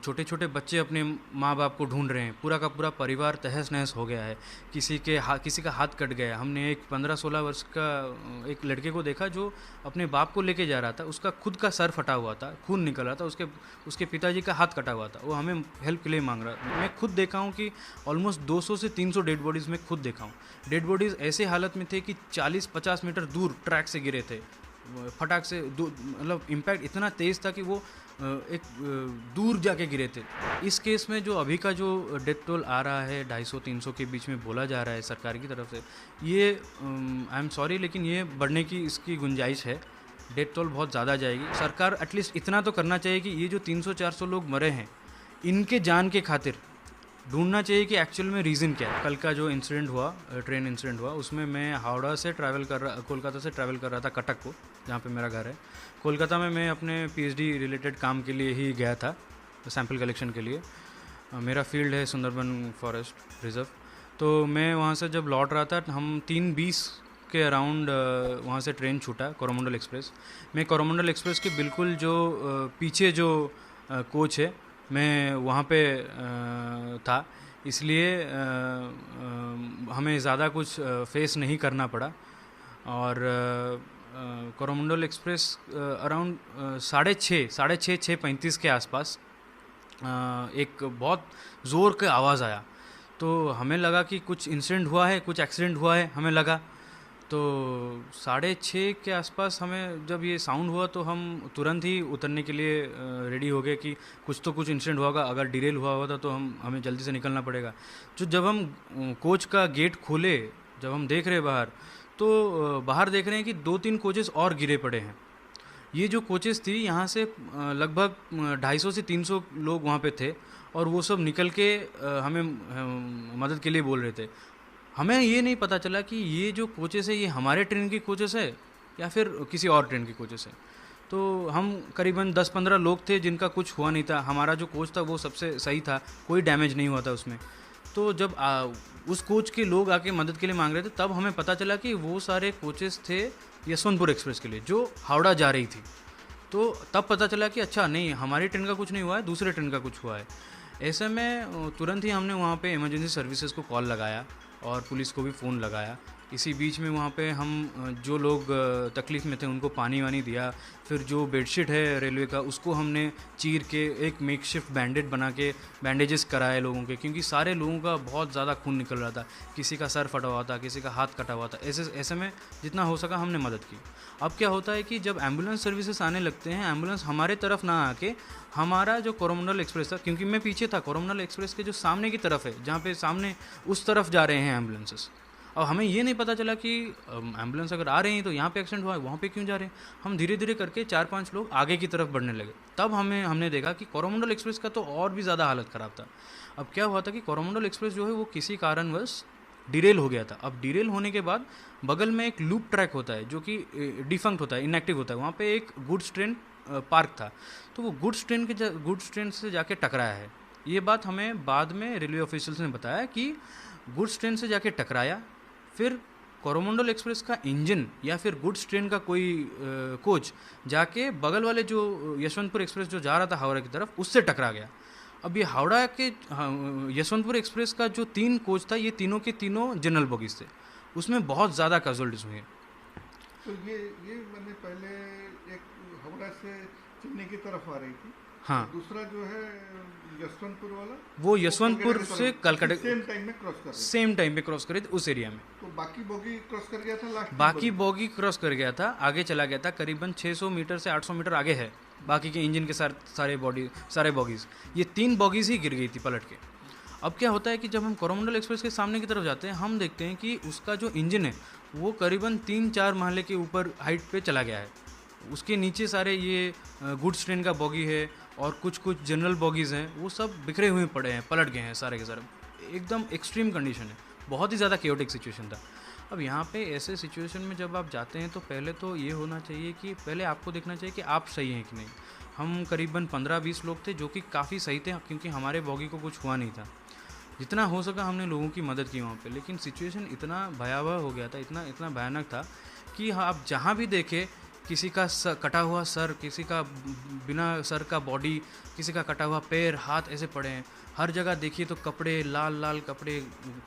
छोटे छोटे बच्चे अपने माँ बाप को ढूंढ रहे हैं, पूरा का पूरा परिवार तहस नहस हो गया है। किसी का हाथ कट गया। हमने एक 15-16 वर्ष का एक लड़के को देखा जो अपने बाप को लेके जा रहा था, उसका खुद का सर फटा हुआ था, खून निकल रहा था, उसके पिताजी का हाथ कटा हुआ था, वो हमें हेल्प के लिए मांग रहा था। मैं खुद देखा हूँ कि ऑलमोस्ट 200 से 300 डेड बॉडीज़ में खुद देखा हूँ। डेड बॉडीज़ ऐसे हालत में थे कि 40-50 मीटर दूर ट्रैक से गिरे थे, फटाक से, मतलब इम्पैक्ट इतना तेज़ था कि वो एक दूर जाके गिरे थे। इस केस में जो अभी का जो डेथ टोल आ रहा है 250-300 के बीच में बोला जा रहा है सरकार की तरफ से, ये आई एम सॉरी लेकिन ये बढ़ने की इसकी गुंजाइश है। डेथ टोल बहुत ज़्यादा जाएगी। सरकार एटलीस्ट इतना तो करना चाहिए कि ये जो 300-400 लोग मरे हैं, इनके जान के खातिर ढूंढना चाहिए कि एक्चुअल में रीज़न क्या है। कल का जो इंसिडेंट हुआ, ट्रेन इंसिडेंट हुआ, उसमें मैं हावड़ा से कोलकाता से ट्रैवल कर रहा था कटक को, जहाँ पे मेरा घर है। कोलकाता में मैं अपने पीएचडी रिलेटेड काम के लिए ही गया था, सैंपल कलेक्शन के लिए। मेरा फील्ड है सुंदरबन फॉरेस्ट रिजर्व। तो मैं वहाँ से जब लौट रहा था, हम 3:20 के अराउंड वहाँ से ट्रेन छूटा, कोरोमंडल एक्सप्रेस। मैं कोरोमंडल एक्सप्रेस के बिल्कुल जो पीछे जो कोच है, मैं वहाँ पे था, इसलिए हमें ज़्यादा कुछ फेस नहीं करना पड़ा। और कोरोमंडल एक्सप्रेस अराउंड 6:35 के आसपास एक बहुत ज़ोर का आवाज़ आया। तो हमें लगा कि कुछ इंसिडेंट हुआ है, कुछ एक्सीडेंट हुआ है, हमें लगा। तो 6:30 के आसपास हमें जब ये साउंड हुआ तो हम तुरंत ही उतरने के लिए रेडी हो गए कि कुछ इंसिडेंट हुआ होगा। अगर डिरेल हुआ होता तो हमें जल्दी से निकलना पड़ेगा। जो जब हम कोच का गेट खोले, जब हम देख रहे हैं बाहर, तो बाहर देख रहे हैं कि 2-3 कोचेस और गिरे पड़े हैं। ये जो कोचेस थी, यहाँ से लगभग 250 से 300 लोग वहाँ पे थे, और वो सब निकल के हमें मदद के लिए बोल रहे थे। हमें ये नहीं पता चला कि ये जो कोचेस है, ये हमारे ट्रेन की कोचेस है या फिर किसी और ट्रेन की कोचेस है। तो हम करीबन 10-15 लोग थे जिनका कुछ हुआ नहीं था। हमारा जो कोच था वो सबसे सही था, कोई डैमेज नहीं हुआ था उसमें। तो जब उस कोच के लोग आके मदद के लिए मांग रहे थे, तब हमें पता चला कि वो सारे कोचेस थे यशवंतपुर एक्सप्रेस के लिए, जो हावड़ा जा रही थी। तो तब पता चला कि अच्छा नहीं, हमारी ट्रेन का कुछ नहीं हुआ है, दूसरे ट्रेन का कुछ हुआ है। ऐसे में तुरंत ही हमने वहाँ पे इमरजेंसी सर्विसेज को कॉल लगाया और पुलिस को भी फ़ोन लगाया। इसी बीच में वहाँ पे हम जो लोग तकलीफ़ में थे उनको पानी वानी दिया। फिर जो बेडशीट है रेलवे का, उसको हमने चीर के एक मेकशिफ्ट बैंडेज बना के बैंडेजेस कराए लोगों के, क्योंकि सारे लोगों का बहुत ज़्यादा खून निकल रहा था। किसी का सर फटा हुआ था, किसी का हाथ कटा हुआ था। ऐसे में जितना हो सका हमने मदद की। अब क्या होता है कि जब एम्बुलेंस सर्विसेज आने लगते हैं, एम्बुलेंस हमारे तरफ ना आके हमारा जो कोरोमंडल एक्सप्रेस था, क्योंकि मैं पीछे था, कोरोमंडल एक्सप्रेस के जो सामने की तरफ है, जहाँ पे सामने उस तरफ जा रहे हैं एम्बुलेंसेस। अब हमें ये नहीं पता चला कि एम्बुलेंस अगर आ रही हैं तो यहाँ पे एक्सीडेंट हुआ है, वहाँ पे क्यों जा रहे हैं। हम धीरे धीरे करके 4-5 लोग आगे की तरफ बढ़ने लगे। तब हमने देखा कि कोरोमंडल एक्सप्रेस का तो और भी ज़्यादा हालत ख़राब था। अब क्या हुआ था कि कोरोमंडल एक्सप्रेस जो है वो किसी कारणवश डिरेल हो गया था। अब डिरेल होने के बाद बगल में एक लूप ट्रैक होता है जो कि डिफंक्ट होता है, इनएक्टिव होता है। वहाँ पे एक गुड्स ट्रेन पार्क था, तो वो गुड्स ट्रेन से जाके टकराया है। ये बात हमें बाद में रेलवे ऑफिशियल्स ने बताया कि गुड्स ट्रेन से जाके टकराया, फिर कोरोमंडल एक्सप्रेस का इंजन या फिर गुड्स ट्रेन का कोई कोच जाके बगल वाले जो यशवंतपुर एक्सप्रेस जो जा रहा था हावड़ा की तरफ, उससे टकरा गया। अब ये हावड़ा के यशवंतपुर एक्सप्रेस का जो 3 कोच था, ये तीनों के तीनों जनरल बोगीज थे। उसमें बहुत ज़्यादा कैजुअलिटीज हुई हैं। तो ये मैंने पहले एक हावड़ा से चेन्नई की तरफ आ रही थी। हाँ, दूसरा जो है यशवंतपुर वाला, वो यशवंतपुर से कलकत्ता सेम टाइम में क्रॉस कर रही थी। सेम टाइम पे क्रॉस करे थे उस एरिया में। तो बाकी बोगी क्रॉस कर गया था, लास्ट बाकी बोगी क्रॉस कर गया था, आगे चला गया था, करीबन 600 मीटर से 800 मीटर आगे है बाकी के इंजन के सारे बॉगीज़। ये 3 बॉगीज़ ही गिर गई थी पलट के। अब क्या होता है कि जब हम कोरोमंडल एक्सप्रेस के सामने की तरफ जाते हैं, हम देखते हैं कि उसका जो इंजन है वो करीबन 3-4 महले के ऊपर हाइट पे चला गया है। उसके नीचे सारे ये गुड्स ट्रेन का बॉगी है और कुछ जनरल बॉगीज़ हैं, वो सब बिखरे हुए पड़े हैं, पलट गए हैं सारे के सारे। एकदम एक्सट्रीम कंडीशन है, बहुत ही ज़्यादा केओटिक सिचुएशन था। अब यहाँ पे ऐसे सिचुएशन में जब आप जाते हैं तो पहले तो ये होना चाहिए कि पहले आपको देखना चाहिए कि आप सही हैं कि नहीं। हम करीबन 15-20 लोग थे जो कि काफ़ी सही थे, क्योंकि हमारे बॉगी को कुछ हुआ नहीं था। जितना हो सका हमने लोगों की मदद की वहाँ पे, लेकिन सिचुएशन इतना भयावह हो गया था, इतना भयानक था कि आप जहाँ भी देखे किसी का कटा हुआ सर, किसी का बिना सर का बॉडी, किसी का कटा हुआ पैर हाथ ऐसे पड़े हैं। हर जगह देखिए तो कपड़े, लाल लाल कपड़े,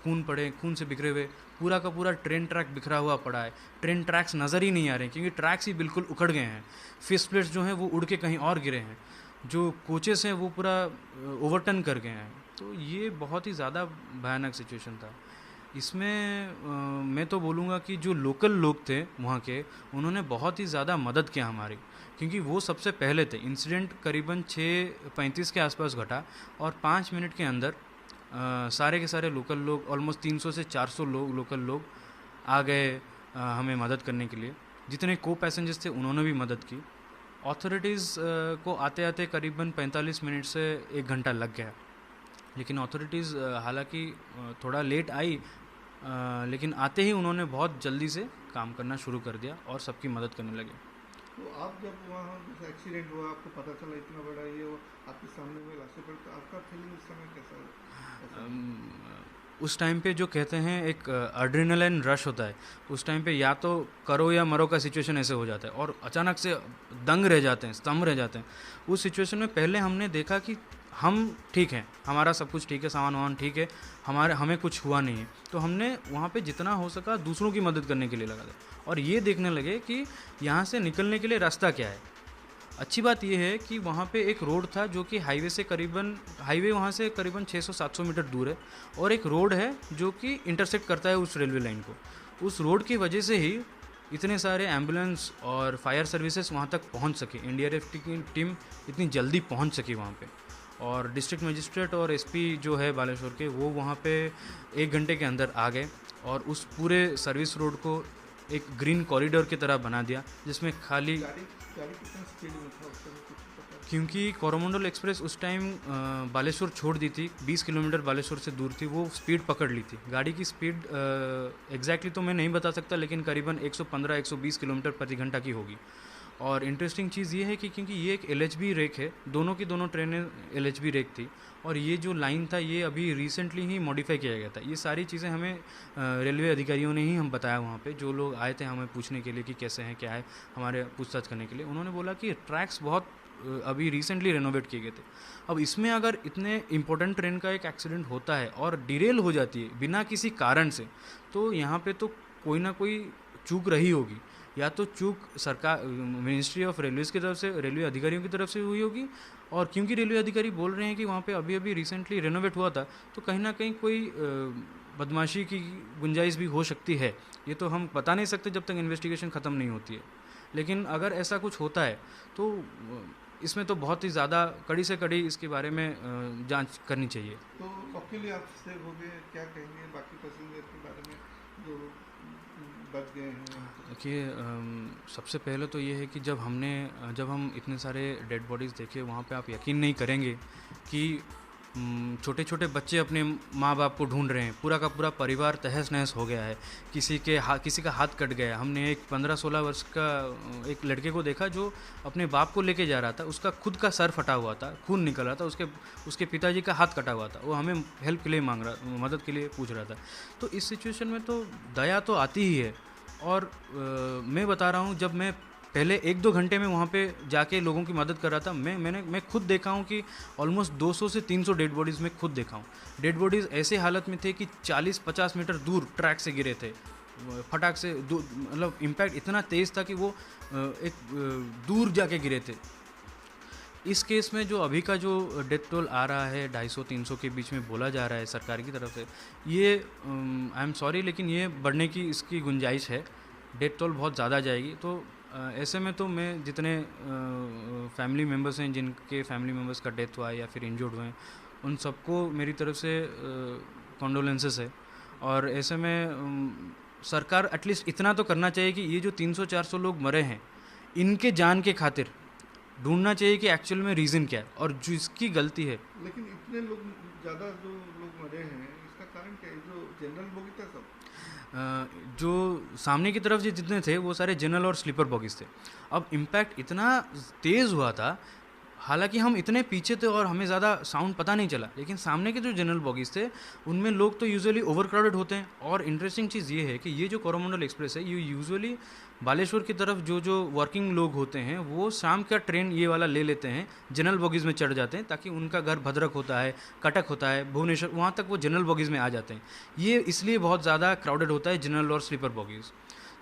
खून पड़े, खून से बिखरे हुए, पूरा का पूरा ट्रेन ट्रैक बिखरा हुआ पड़ा है। ट्रेन ट्रैक्स नज़र ही नहीं आ रहे हैं क्योंकि ट्रैक्स ही बिल्कुल उखड़ गए हैं। फिश प्लेट्स जो हैं वो उड़ के कहीं और गिरे हैं, जो कोचेस हैं वो पूरा ओवरटर्न कर गए हैं। तो ये बहुत ही ज़्यादा भयानक सिचुएशन था। इसमें मैं तो बोलूँगा कि जो लोकल लोग थे वहाँ के, उन्होंने बहुत ही ज़्यादा मदद किया हमारी, क्योंकि वो सबसे पहले थे। इंसिडेंट करीबन 6:35 के आसपास घटा और 5 मिनट के अंदर सारे के सारे लोकल लोग, ऑलमोस्ट 300 से 400 लोग, लोकल लोग आ गए हमें मदद करने के लिए। जितने को पैसेंजर्स थे उन्होंने भी मदद की। अथॉरिटीज़ को आते आते करीबन 45 मिनट से 1 घंटा लग गया, लेकिन अथॉरिटीज़ हालांकि थोड़ा लेट आई, लेकिन आते ही उन्होंने बहुत जल्दी से काम करना शुरू कर दिया और सबकी मदद करने लगे। तो आप जब वहाँ जैसे एक्सीडेंट हुआ, आपको पता चला इतना बड़ा ये वो आपके सामने हुए लाशें पर, तो आपका फीलिंग उस समय कैसा? उस टाइम पे जो कहते हैं एक एड्रेनलिन रश होता है, उस टाइम पे या तो करो या मरो का सिचुएशन ऐसे हो जाता है और अचानक से दंग रह जाते हैं, स्तंभ रह जाते हैं। उस सिचुएशन में पहले हमने देखा कि हम ठीक हैं, हमारा सब कुछ ठीक है, सामान वामान ठीक है, हमें कुछ हुआ नहीं है। तो हमने वहाँ पे जितना हो सका दूसरों की मदद करने के लिए लगा दिया और ये देखने लगे कि यहाँ से निकलने के लिए रास्ता क्या है। अच्छी बात यह है कि वहाँ पे एक रोड था जो कि हाईवे वहाँ से करीबन 600-700 मीटर दूर है, और एक रोड है जो कि इंटरसेक्ट करता है उस रेलवे लाइन को। उस रोड की वजह से ही इतने सारे एम्बुलेंस और फायर सर्विसेज वहाँ तक पहुँच सके, एनडीआरएफ की टीम इतनी जल्दी पहुँच सकी वहाँ पे। और डिस्ट्रिक्ट मजिस्ट्रेट और एसपी जो है बालेश्वर के, वो वहाँ पे 1 घंटे के अंदर आ गए और उस पूरे सर्विस रोड को एक ग्रीन कॉरिडोर की तरह बना दिया, जिसमें खाली गाड़ी कितना स्पीड में था उस समय, कुछ पता? क्योंकि कोरोमंडल एक्सप्रेस उस टाइम बालेश्वर छोड़ दी थी, 20 किलोमीटर बालेश्वर से दूर थी, वो स्पीड पकड़ ली थी। गाड़ी की स्पीड एग्जैक्टली तो मैं नहीं बता सकता, लेकिन करीबन 115-120 किलोमीटर प्रति घंटा की होगी। और इंटरेस्टिंग चीज़ ये है कि क्योंकि ये एक एलएचबी रेक है, दोनों की दोनों ट्रेनें एलएचबी रेक थी, और ये जो लाइन था ये अभी रिसेंटली ही मॉडिफाई किया गया था। ये सारी चीज़ें हमें रेलवे अधिकारियों ने ही हम बताया, वहाँ पे जो लोग आए थे हमें पूछने के लिए कि कैसे हैं क्या है, हमारे पूछताछ करने के लिए। उन्होंने बोला कि ट्रैक्स बहुत अभी रिसेंटली रेनोवेट किए गए थे। अब इसमें अगर इतने इंपॉर्टेंट ट्रेन का एक एक्सीडेंट होता है और डिरेल हो जाती है बिना किसी कारण से, तो यहाँ पे तो कोई ना कोई चूक रही होगी। या तो चूक सरकार, मिनिस्ट्री ऑफ रेलवेज़ की तरफ से, रेलवे अधिकारियों की तरफ से हुई होगी, और क्योंकि रेलवे अधिकारी बोल रहे हैं कि वहाँ पे अभी अभी रिसेंटली रेनोवेट हुआ था, तो कहीं ना कहीं कोई बदमाशी की गुंजाइश भी हो सकती है। ये तो हम बता नहीं सकते जब तक इन्वेस्टिगेशन ख़त्म नहीं होती है, लेकिन अगर ऐसा कुछ होता है तो इसमें तो बहुत ही ज़्यादा कड़ी से कड़ी इसके बारे में जांच करनी चाहिए। तो वकील आपसे हो गए, क्या कहेंगे बाकी पैसेंजर के बारे में जो बच गए हैं? देखिए, सबसे पहले तो ये है कि जब हम इतने सारे डेड बॉडीज़ देखे वहाँ पे, आप यकीन नहीं करेंगे कि छोटे छोटे बच्चे अपने माँ बाप को ढूंढ रहे हैं, पूरा का पूरा परिवार तहस नहस हो गया है। किसी का हाथ कट गया। हमने एक 15-16 वर्ष का एक लड़के को देखा जो अपने बाप को लेके जा रहा था, उसका खुद का सर फटा हुआ था, खून निकल रहा था, उसके पिताजी का हाथ कटा हुआ था, वो हमें हेल्प के लिए मदद के लिए पूछ रहा था। तो इस सिचुएशन में तो दया तो आती ही है। और मैं बता रहा हूँ, जब मैं पहले 1-2 घंटे में वहाँ पे जाके लोगों की मदद कर रहा था, मैं खुद देखा हूँ कि ऑलमोस्ट 200 से 300 डेड बॉडीज़ में खुद देखा हूँ। डेड बॉडीज़ ऐसे हालत में थे कि 40-50 मीटर दूर ट्रैक से गिरे थे, फटाक से, मतलब इम्पैक्ट इतना तेज़ था कि वो दूर जाके गिरे थे। इस केस में जो अभी का जो डेथ टोल आ रहा है 250-300 के बीच में बोला जा रहा है सरकार की तरफ से, ये आई एम सॉरी लेकिन ये बढ़ने की इसकी गुंजाइश है। डेथ टोल बहुत ज़्यादा जाएगी। तो ऐसे में तो मैं जितने फैमिली मेम्बर्स हैं, जिनके फैमिली मेम्बर्स का डेथ हुआ है या फिर इंजर्ड हुए हैं, उन सबको मेरी तरफ से कॉन्डोलेंसेस है। और ऐसे में सरकार एटलीस्ट इतना तो करना चाहिए कि ये जो 300-400 लोग मरे हैं, इनके जान के खातिर ढूंढना चाहिए कि एक्चुअल में रीज़न क्या है और जिसकी गलती है। लेकिन इतने लोग ज़्यादा जो लोग मरे हैं, इसका कारण क्या है? जो जनरल बोगी था सब, जो सामने की तरफ जितने थे वो सारे जनरल और स्लीपर बॉगीज थे। अब इम्पैक्ट इतना तेज़ हुआ था, हालांकि हम इतने पीछे थे और हमें ज़्यादा साउंड पता नहीं चला, लेकिन सामने के जो जनरल बॉगीज़ थे उनमें लोग तो यूजुअली ओवर क्राउडेड होते हैं। और इंटरेस्टिंग चीज़ ये है कि ये जो कोरोमंडल एक्सप्रेस है ये यूजुअली बालेश्वर की तरफ जो वर्किंग लोग होते हैं वो शाम का ट्रेन ये वाला ले लेते हैं, जनरल बॉगीज़ में चढ़ जाते हैं, ताकि उनका घर भद्रक होता है, कटक होता है, भुवनेश्वर, वहाँ तक वो जनरल बॉगीज़ में आ जाते हैं। ये इसलिए बहुत ज़्यादा क्राउडेड होता है जनरल और स्लीपर बॉगीज़।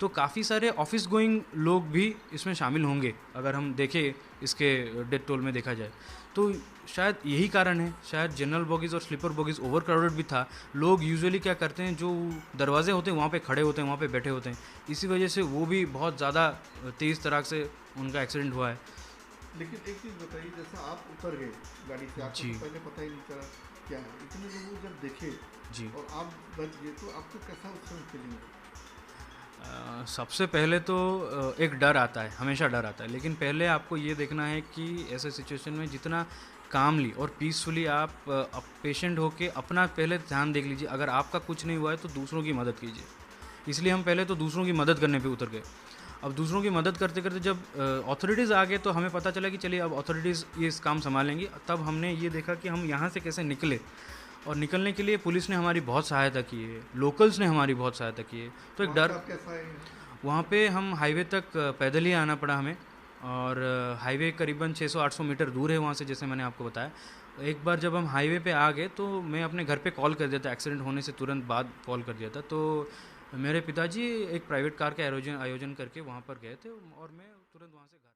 तो काफ़ी सारे ऑफिस गोइंग लोग भी इसमें शामिल होंगे अगर हम देखें इसके डेथ टोल में देखा जाए तो। शायद यही कारण है, शायद जनरल बॉगीज़ और स्लीपर बॉगीज़ ओवर क्राउडेड भी था। लोग यूजुअली क्या करते हैं, जो दरवाजे होते हैं वहाँ पे खड़े होते हैं, वहाँ पे बैठे होते हैं, इसी वजह से वो भी बहुत ज़्यादा तेज़ तरह से उनका एक्सीडेंट हुआ है। लेकिन एक चीज़ बताइए, जैसा आप उतर गए गाड़ी से, आपको जी तो पहले पता ही नहीं चला क्या है, इतने लोग जब देखे जी। और आप बच गए तो आपको कैसा उस समय फीलिंग है? सबसे पहले तो एक डर आता है, हमेशा डर आता है, लेकिन पहले आपको ये देखना है कि ऐसे सिचुएशन में जितना कामली और पीसफुली आप पेशेंट होके अपना पहले ध्यान देख लीजिए। अगर आपका कुछ नहीं हुआ है तो दूसरों की मदद कीजिए। इसलिए हम पहले तो दूसरों की मदद करने पे उतर गए। अब दूसरों की मदद करते करते जब अथॉरिटीज़ आ गए तो हमें पता चला कि चलिए अब अथॉरिटीज़ ये इस काम संभालेंगी। तब हमने ये देखा कि हम यहाँ से कैसे निकले, और निकलने के लिए पुलिस ने हमारी बहुत सहायता की है, लोकल्स ने हमारी बहुत सहायता की है। तो एक वहाँ डर, पे आप कैसा है? वहाँ पे हम हाईवे तक पैदल ही आना पड़ा हमें, और हाईवे करीबन 600-800 मीटर दूर है वहाँ से, जैसे मैंने आपको बताया। एक बार जब हम हाईवे पे आ गए तो मैं अपने घर पे कॉल कर दिया था, एक्सीडेंट होने से तुरंत बाद कॉल कर दिया था। तो मेरे पिताजी एक प्राइवेट कार का आयोजन करके वहाँ पर गए थे और मैं तुरंत वहाँ से घर